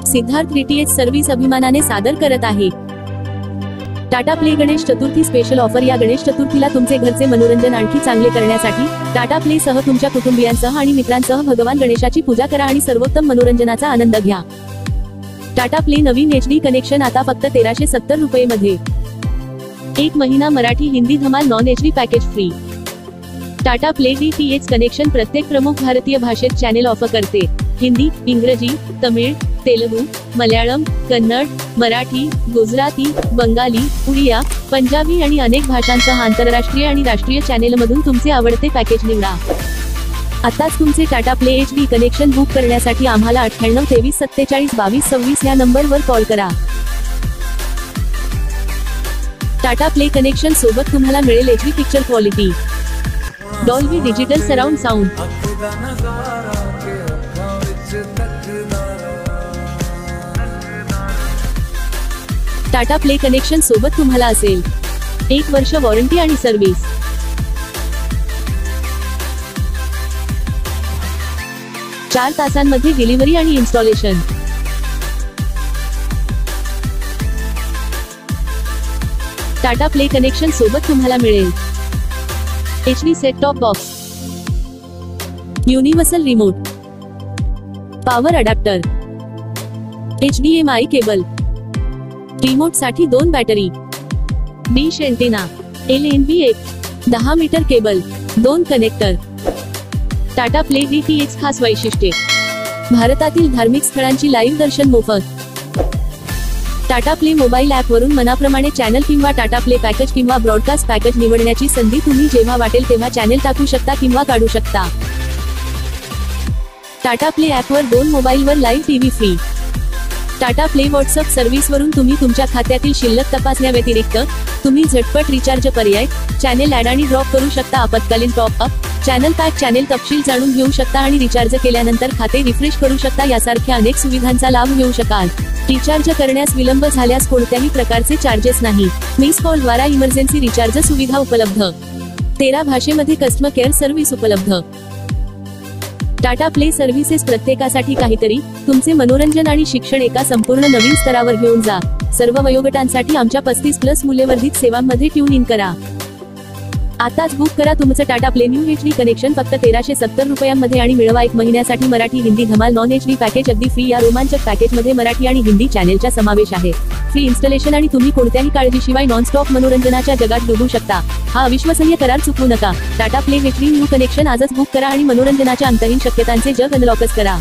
Siddharth DTH service अभिमानाने सादर करत आहे Tata play Ganesh Chaturthi special offer. या गणेश चतुर्थीला तुमचे घरचे मनोरंजन आणखी चांगले करण्यासाठी टाटा प्ले सह तुमच्या कुटुंबियांसह आणि मित्रांसह भगवान गणेशाची पूजा करा आणि सर्वोत्तम मनोरंजनाचा आनंद घ्या। टाटा प्ले नवीन HD कनेक्शन आता फक्त 1370 रुपये मध्ये। 1 महिना मराठी हिंदी धमाल non HD package free. Tata Play DTH connection प्रत्येक प्रमुख भारतीय भाषेत चॅनेल ऑफर करते। हिंदी, इंग्रजी, तमिळ, तेलुगू, मल्याळम, कन्नड, मराठी, गुजराती, बंगाली, उडिया, पंजाबी आणि अनेक भाषांसह आंतरराष्ट्रीय आणि राष्ट्रीय चॅनेलमधून तुमचे आवडते पॅकेज निवडा। आताच तुमचे Tata play HD connection book करण्यासाठी आम्हाला 98 23 47 22 26 या नंबरवर कॉल करा। टाटा प्ले कनेक्शन सोबत तुम्हाला मिळेल HD picture quality, Dolby digital surround sound, Tata play connection सोबत तुम्हाला असेल 1 वर्ष वॉरंटी आणि सर्व्हिस। चार तासांमध्ये डिलिव्हरी आणि इन्स्टॉलेशन। टाटा प्ले कनेक्शन सोबत तुम्हाला मिळेल HD set top box, universal remote, power adapter, HDMI cable, remote साठी 2 battery, dish antenna, LNB 10 metre cable, 2 connector. Tata Play DTH खास वैशिष्ट्ये: भारतातील धार्मिक स्थळांची लाईव्ह दर्शन मोफत। टाटा प्ले मोबाईल ॲप वरून मनाप्रमाणे चॅनल किंवा टाटा प्ले पॅकेज किंवा ब्रॉडकास्ट पॅकेज निवडण्याची संधी। तुम्ही जेव्हा वाटेल तेव्हा चॅनल टाकू शकता किंवा काढू शकता। टाटा प्ले ॲप वर 2 मोबाईलवर live TV free. Tata play WhatsApp service वरून तुम्ही तुमच्या खात्यातील शिल्लक तपासण्याव्यतिरिक्त तुम्ही झटपट रिचार्ज पर्याय, चॅनेल ॲड आणि ड्रॉप करू शकता। आपत्कालीन top up, channel pack, channel तपशील जाणून घेऊ शकता आणि रिचार्ज केल्यानंतर खाते रिफ्रेश करू शकता यासारख्या अनेक सुविधांचा लाभ घेऊ शकाल। रिचार्ज करण्यास विलंब झाल्यास कोणत्याही प्रकारचे चार्जेस नाही। मिस कॉल द्वारा इमर्जन्सी रिचार्ज सुविधा उपलब्ध। 13 भाषेमध्ये कस्टमर केअर सर्व्हिस उपलब्ध। टाटा प्ले सर्व्हिसेस प्रत्येकासाठी काहीतरी। तुमचे मनोरंजन आणि शिक्षण एका संपूर्ण नवीन स्तरावर घेऊन जा। सर्व वयोगटांसाठी आमच्या 35+ मूल्यवर्धित सेवांमध्ये ट्यून इन करा। आताच बुक करा तुमचं Tata play new HD connection फक्त 1370 रुपयांमध्ये आणि मिळवा 1 महिन्यासाठी मराठी हिंदी धमाल नॉन HD पॅकेज अगदी फ्री। या रोमांचक पॅकेजमध्ये मराठी आणि हिंदी चॅनेलचा समावेश आहे। फ्री इन्स्टॉलेशन आणि तुम्ही कोणत्याही काळजीशिवाय नॉनस्टॉप मनोरंजनाच्या जगात डुबू शकता। हा अविश्वसनीय करार चुकवू नका। Tata play HD new connection आजच बुक करा आणि मनोरंजनाच्या अंतहीन शक्यतांचे जग अनलॉकच करा।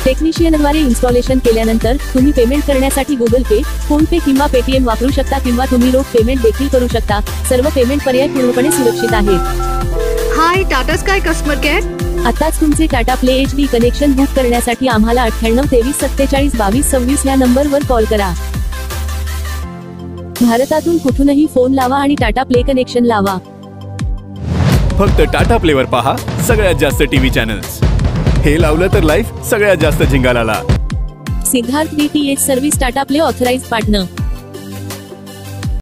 टेक्निशियनद्वारे इन्स्टॉलेशन केल्यानंतर तुम्ही पेमेंट करण्यासाठी गुगल पे, फोन पे किंवा पेटीएम वापरू शकता किंवा तुम्ही रोख पेमेंट देखील करू शकता। सर्व पेमेंट पर्याय पूर्णपणे सुरक्षित आहेत। हाय टाटा स्काय कस्टमर केअर। आताच तुमचे Tata play HD connection book करण्यासाठी आम्हाला 98 23 47 22 26 या नंबरवर कॉल करा। भारतातून कुठूनही फोन लावा आणि टाटा प्ले कनेक्शन लावा। फक्त टाटा प्लेवर पहा सगळ्यात जास्त टीव्ही चॅनल्स। हे लावलं तर लाईफ सगळ्यात जास्त झिंगालाला। Siddharth DTH service Tata Play authorised partner.